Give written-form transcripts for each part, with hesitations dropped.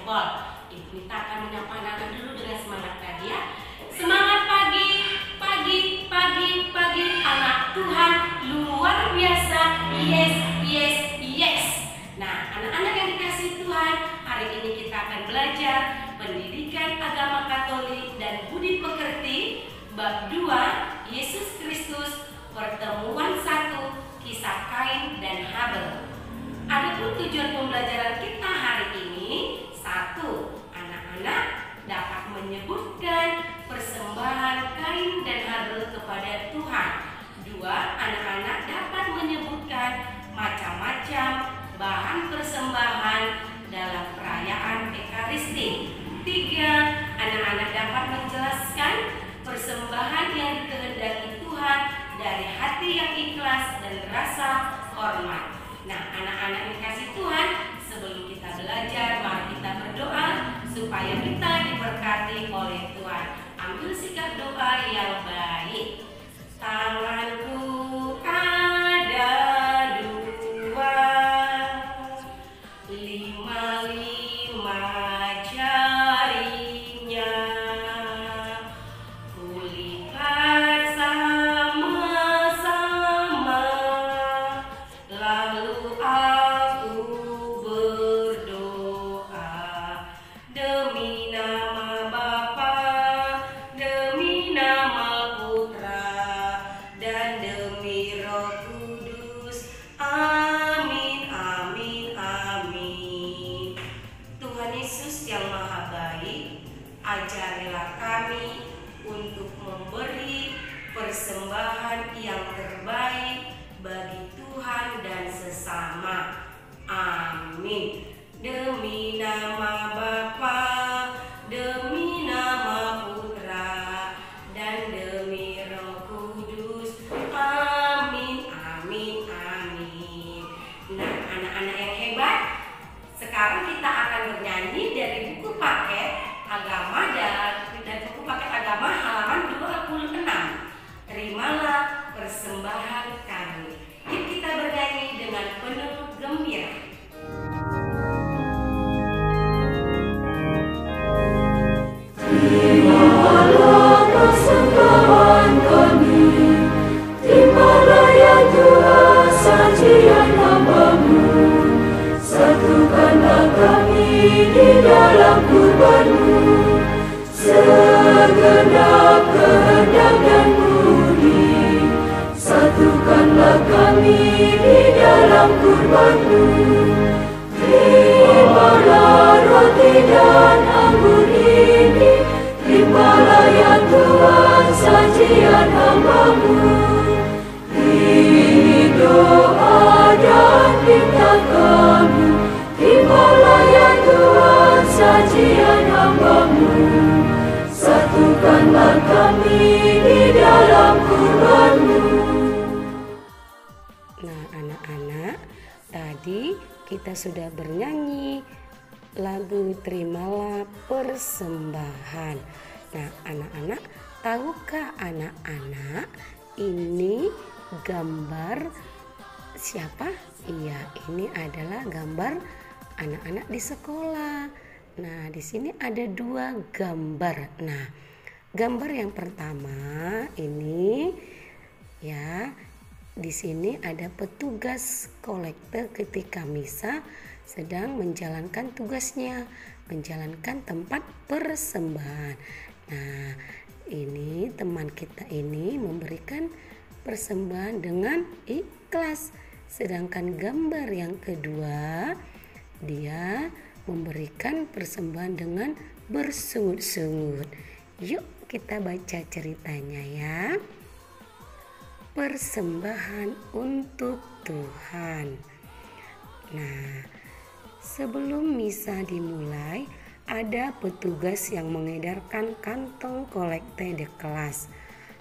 jempol. Ibu Nita akan menyapa anak-anak dulu dengan semangat tadi ya. Semangat pagi, pagi, pagi, pagi, anak Tuhan luar biasa. Yes, yes, yes. Nah, anak-anak yang dikasihi Tuhan, hari ini kita akan belajar pendidikan agama Katolik dan budi pekerti bab 2, Yesus Kristus, pertemuan 1, kisah Kain dan Habel. Adapun tujuan pembelajaran kita hari ini, 1, anak-anak dapat menyebutkan persembahan Kain dan Habel kepada Tuhan. 2, anak-anak dapat menyebutkan macam-macam bahan persembahan dalam perayaan Ekaristi. 3, anak-anak dapat menjelaskan persembahan yang dikehendaki Tuhan dari hati yang ikhlas dan rasa hormat. Nah, anak-anak yang dikasihi Tuhan, sebelum kita belajar, mari kita berdoa supaya kita diberkati oleh Tuhan. Ambil sikap doa yang baik. Tanganku ada 2, 5 jarinya. Kulihat sama-sama, lalu aku berdoa. Demi nama Bapa, demi nama Putra, dan demi Roh Kudus. Amin, amin, amin. Tuhan Yesus yang Maha Baik, ajarilah kami untuk memberi persembahan yang terbaik bagi Tuhan dan sesama. Amin. Demi nama Bapa, demi nama Putra, dan demi Roh Kudus. Amin, amin, amin. Nah, anak-anak yang hebat, sekarang kita akan bernyanyi dari buku paket agama dan buku paket agama halaman 26. Terimalah persembahan kami. Yuk kita bernyanyi dengan penuh gembira. Terimalah persembahan kami, terimalah ya Tuhan sajian hamba-Mu. Satukanlah kami di dalam kurban-Mu, segenap kehendak dan budi. Satukanlah kami di dalam kurban-Mu. Terimalah roti dan anggur ini, terimalah ya Tuhan sajian hamba-Mu. Ini doa dan minta kami, terimalah ya Tuhan sajian hamba-Mu. Satukanlah kami di dalam kurban-Mu. Nah, anak-anak, tadi kita sudah bernyanyi lagu Terimalah Persembahan. Nah, anak-anak, tahukah anak-anak ini gambar siapa? Iya, ini adalah gambar anak-anak di sekolah. Nah, di sini ada 2 gambar. Nah, gambar yang pertama ini ya, di sini ada petugas kolektor ketika misa sedang menjalankan tugasnya, menjalankan tempat persembahan. Nah, ini teman kita ini memberikan persembahan dengan ikhlas. Sedangkan gambar yang kedua, dia memberikan persembahan dengan bersungut-sungut. Yuk kita baca ceritanya ya. Persembahan untuk Tuhan. Nah, sebelum misa dimulai, ada petugas yang mengedarkan kantong kolekte di kelas.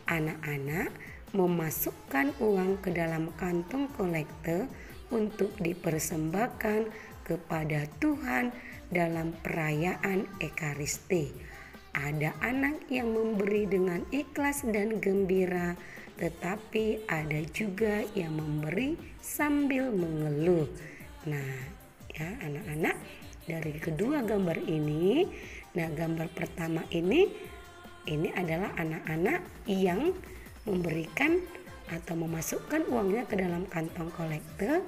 Anak-anak memasukkan uang ke dalam kantong kolekte untuk dipersembahkan kepada Tuhan dalam perayaan Ekaristi. Ada anak yang memberi dengan ikhlas dan gembira, tetapi ada juga yang memberi sambil mengeluh. Nah, ya anak-anak, dari kedua gambar ini. Nah, gambar pertama ini adalah anak-anak yang memberikan atau memasukkan uangnya ke dalam kantong kolektor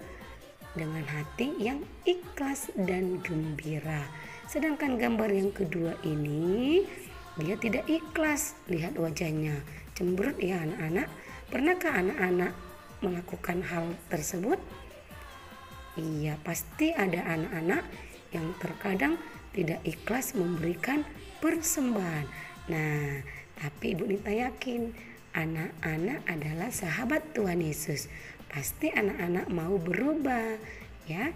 dengan hati yang ikhlas dan gembira. Sedangkan gambar yang kedua ini dia tidak ikhlas. Lihat wajahnya, cemberut ya anak-anak. Pernahkah anak-anak melakukan hal tersebut? Iya, pasti ada anak-anak yang terkadang tidak ikhlas memberikan persembahan. Nah, tapi Ibu Nita yakin anak-anak adalah sahabat Tuhan Yesus. Pasti anak-anak mau berubah ya.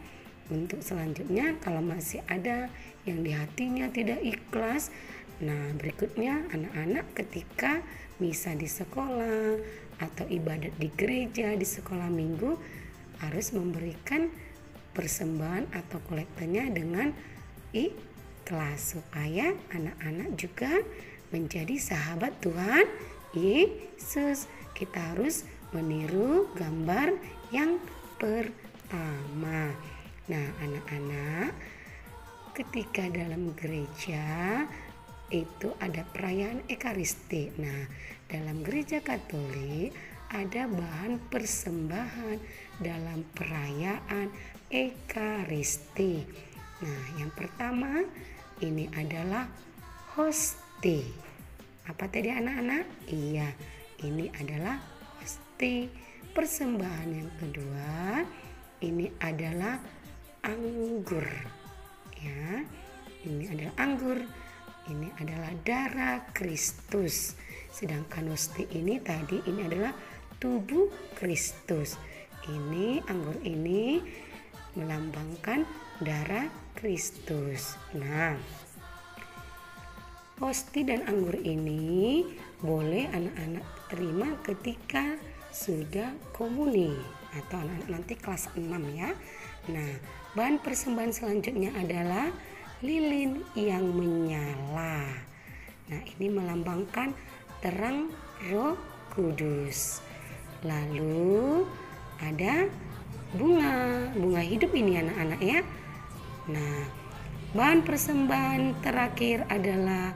Untuk selanjutnya, kalau masih ada yang di hatinya tidak ikhlas, nah berikutnya anak-anak ketika misa di sekolah atau ibadat di gereja, di sekolah minggu harus memberikan persembahan atau kolektornya dengan ikhlas supaya anak-anak juga menjadi sahabat Tuhan Yesus. Kita harus meniru gambar yang pertama. Nah, anak-anak, ketika dalam gereja itu ada perayaan Ekaristi. Nah, dalam gereja Katolik ada bahan persembahan dalam perayaan Ekaristi. Nah, yang pertama ini adalah hosti. Apa tadi anak-anak? Iya, ini adalah hosti. Persembahan yang kedua ini adalah anggur. Ya, ini adalah anggur. Ini adalah darah Kristus. Sedangkan hosti ini tadi ini adalah tubuh Kristus. Ini anggur ini melambangkan darah Kristus. Nah, hosti dan anggur ini boleh anak-anak terima ketika sudah komuni atau anak-anak nanti kelas 6 ya. Nah, bahan persembahan selanjutnya adalah lilin yang menyala. Nah, ini melambangkan terang Roh Kudus. Lalu ada bunga hidup ini anak-anak ya. Nah, bahan persembahan terakhir adalah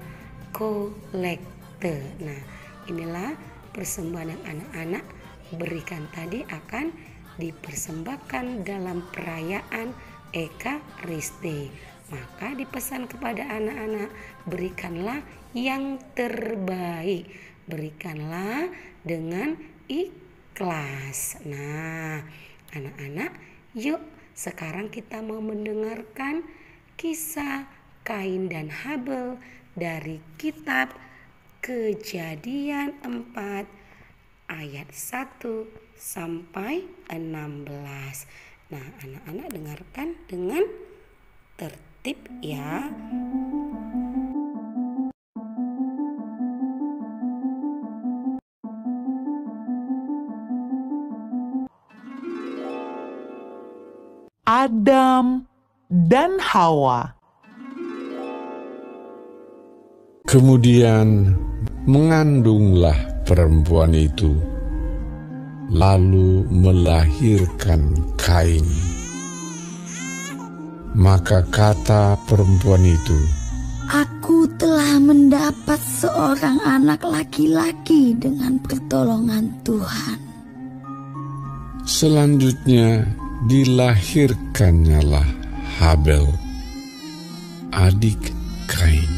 kolekte. Nah, inilah persembahan yang anak-anak berikan tadi akan dipersembahkan dalam perayaan Ekaristi. Maka dipesan kepada anak-anak, berikanlah yang terbaik, berikanlah dengan ikhlas. Nah, anak-anak, yuk sekarang kita mau mendengarkan kisah Kain dan Habel dari kitab Kejadian 4 ayat 1 sampai 16. Nah, anak-anak dengarkan dengan tertib ya. Adam dan Hawa. Kemudian mengandunglah perempuan itu, lalu melahirkan Kain. Maka kata perempuan itu, "Aku telah mendapat seorang anak laki-laki dengan pertolongan Tuhan." Selanjutnya dilahirkannyalah Habel, adik Kain.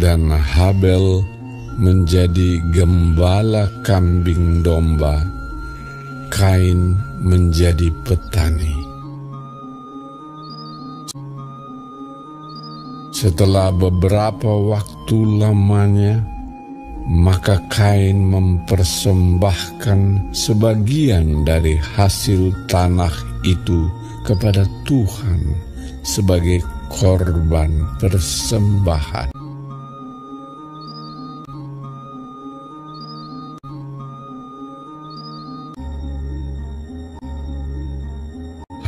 Dan Habel menjadi gembala kambing domba, Kain menjadi petani. Setelah beberapa waktu lamanya, maka Kain mempersembahkan sebagian dari hasil tanah itu kepada Tuhan sebagai korban persembahan.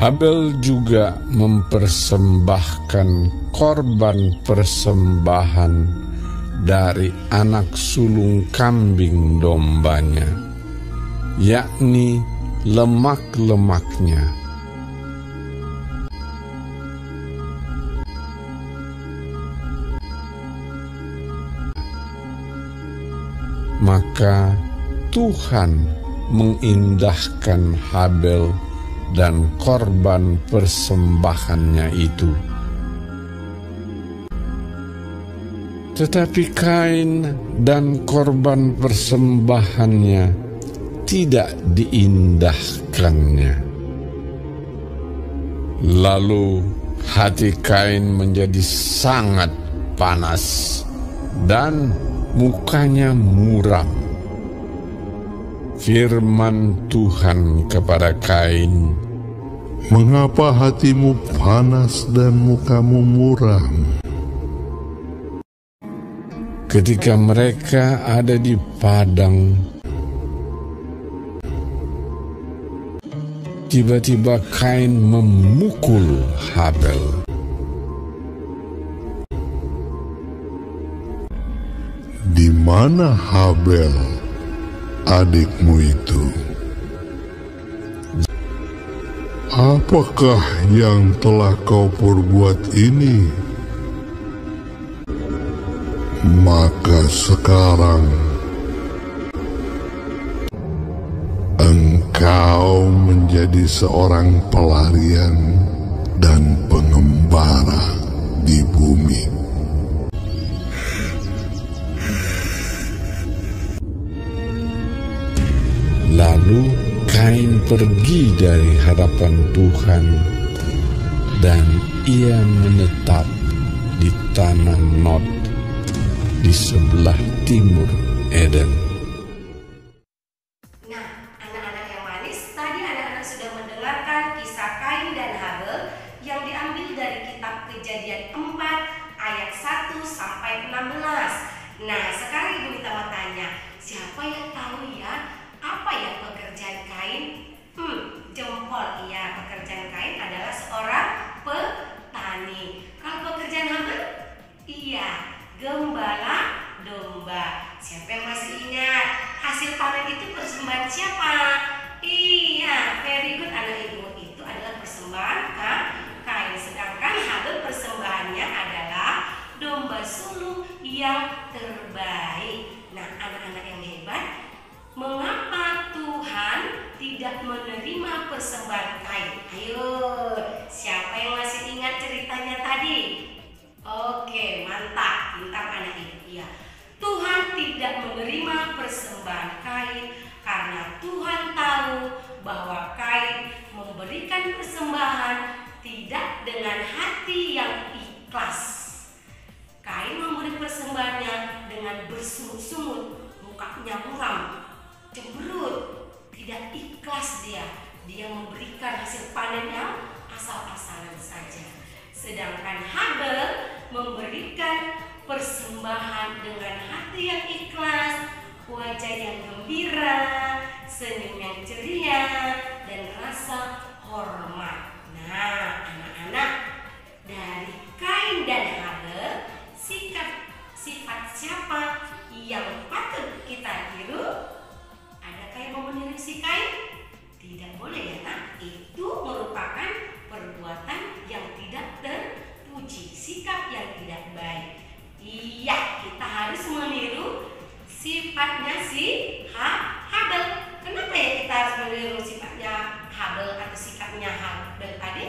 Habel juga mempersembahkan korban persembahan dari anak sulung kambing dombanya, yakni lemak-lemaknya. Maka Tuhan mengindahkan Habel dan korban persembahannya itu. Tetapi Kain dan korban persembahannya tidak diindahkannya. Lalu hati Kain menjadi sangat panas dan mukanya muram. Firman Tuhan kepada Kain, "Mengapa hatimu panas dan mukamu muram?" Ketika mereka ada di padang, tiba-tiba Kain memukul Habel. "Di mana Habel, adikmu itu? Apakah yang telah kau perbuat ini? Maka sekarang engkau menjadi seorang pelarian dan pengembara di bumi." Lalu Kain pergi dari hadapan Tuhan, dan ia menetap di tanah Nod di sebelah timur Eden. Nah, anak-anak yang manis, tadi anak-anak sudah mendengarkan kisah Kain dan Habel yang diambil dari kitab Kejadian 4 ayat 1 sampai 16. Nah, sekarang Ibu Nita mau tanya, siapa yang tahu ya apa ya pekerjaan Kain? Jempol. Iya, pekerjaan Kain adalah seorang petani. Kalau pekerjaan Habel? Iya, gembala domba. Siapa yang masih ingat? Hasil panen itu persembahan siapa? Iya, very good anak ibu. Itu adalah persembahan Kain. Sedangkan Habel persembahannya adalah domba sulung yang terbaik. Nah, anak-anak yang hebat, mengapa Tuhan tidak menerima persembahan Kain? Ayo, siapa yang masih ingat ceritanya tadi? Oke, mantap, pintar anak ibu. Ya, Tuhan tidak menerima persembahan Kain karena Tuhan tahu bahwa Kain memberikan persembahan tidak dengan hati yang ikhlas. Kain memberi persembahannya dengan bersungut-sungut, mukanya muram, cemberut, tidak ikhlas dia memberikan hasil panen yang asal-asalan saja. Sedangkan Habel memberikan persembahan dengan hati yang ikhlas, wajah yang gembira, senyum yang ceria, dan rasa hormat. Nah, anak-anak, dari Kain dan Habel, sifat siapa yang patut kita tiru? Adakah yang mau meniru si Kain? Tidak boleh ya nak, itu merupakan perbuatan yang tidak terpuji, sikap yang tidak baik. Iya, kita harus meniru sifatnya si Habel. Kenapa ya kita harus meniru sifatnya Habel atau sikapnya Habel tadi?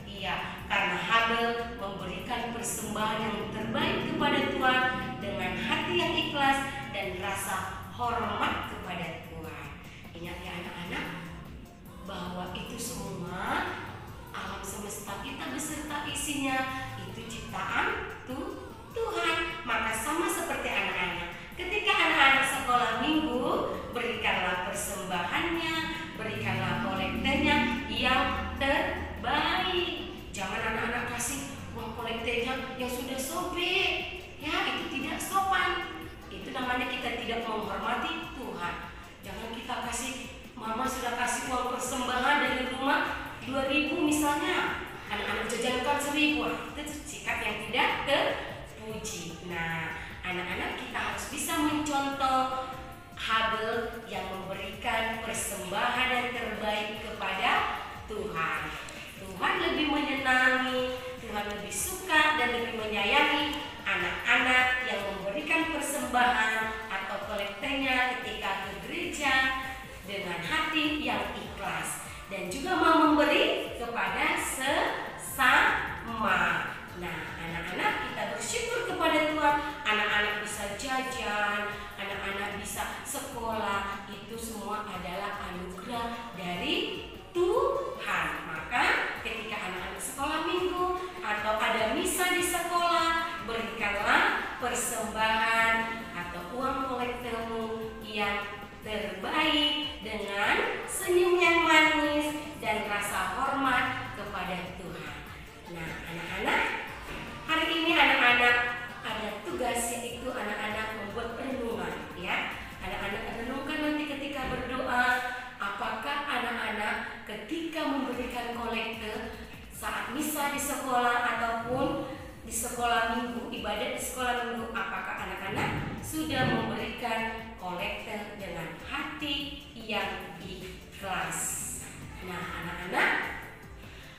Iya, karena Habel memberikan persembahan yang terbaik kepada Tuhan dengan hati yang ikhlas dan rasa hormat kepada Tuhan. Ingat ya anak-anak, bahwa itu semua alam semesta kita beserta isinya itu ciptaan Tuhan. Maka sama seperti anak-anak, ketika anak-anak sekolah minggu, berikanlah persembahannya, berikanlah kolektenya yang terbaik. Jangan anak-anak kasih uang kolektenya yang sudah sobek, ya itu tidak sopan. Itu namanya kita tidak menghormati Tuhan. Jangan kita kasih, mama sudah kasih uang persembahan dari rumah 2.000 misalnya, anak-anak jajankan 1.000. Itu sikap yang tidak terpuji. Nah, anak-anak kita bisa mencontoh Habel yang memberikan persembahan yang terbaik kepada Tuhan. Tuhan lebih menyenangi, Tuhan lebih suka dan lebih menyayangi anak-anak yang memberikan persembahan atau kolektenya ketika ke gereja dengan hati yang ikhlas dan juga mau memberi kepada sesama. Nah, anak-anak kita bersyukur kepada Tuhan. Anak-anak bisa jajan, anak-anak bisa sekolah, itu semua adalah anugerah dari Tuhan. Maka ketika anak-anak sekolah minggu atau ada misa di sekolah, berikanlah persembahan atau uang kolektemu yang terbaik dengan senyum yang manis dan rasa hormat kepada Tuhan. Nah, anak-anak, hari ini anak-anak ada tugas, yaitu anak-anak membuat renungan, ya. Anak-anak renungkan nanti ketika berdoa, apakah anak-anak ketika memberikan kolekte saat misa di sekolah ataupun di sekolah minggu, ibadat di sekolah minggu, apakah anak-anak sudah memberikan kolekte dengan hati yang ikhlas. Nah, anak-anak,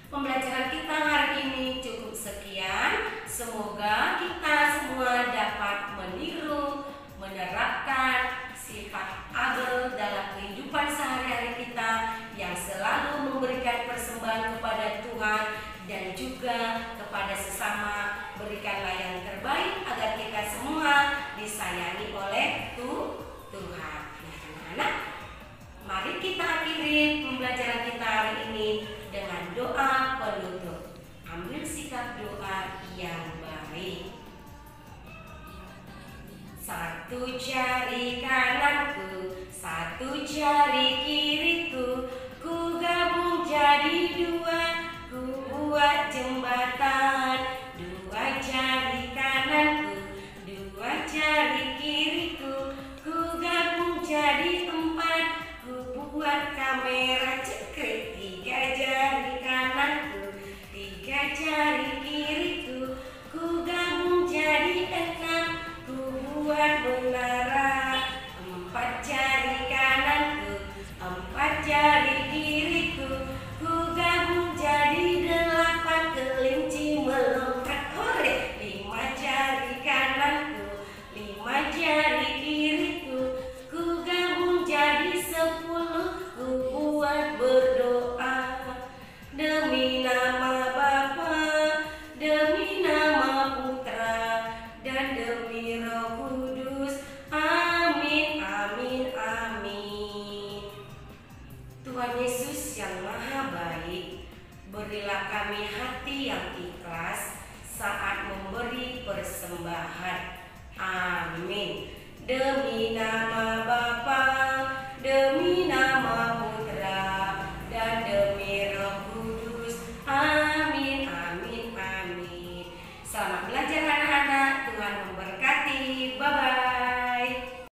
pembelajaran kita hari ini cukup sekian. Semoga kita semua dapat meniru, menerapkan sifat Abel dalam kehidupan sehari-hari kita yang selalu memberikan persembahan kepada Tuhan dan juga kepada sesama. Berikanlah yang terbaik agar kita semua disayangi oleh Tuhan. Nah, anak-anak, mari kita akhiri pembelajaran kita hari ini dengan doa penutup. Ambil sikap doa yang baik. Satu jari kananku, satu jari kiriku, ku gabung jadi dua, ku buat jembatan. Dua jari kananku, dua jari kiriku, ku gabung jadi empat, ku buat kamera cekrik. Tiga jari kananku, tiga jari kiriku, ku gabung jadi enam, ku buat menara. Empat jari kananku, empat jari kiriku, ku gabung jadi delapan, kelinci melompat. Hore! Lima jari kananku, lima jari kiriku, ku gabung jadi 10, ku buat berdoa. Demi nama Bapa, demi nama Putra, dan demi Roh Kudus. Amin, amin, amin. Tuhan Yesus yang Maha Baik, berilah kami hati yang ikhlas saat memberi persembahan. Amin. Demi nama Bapa, demi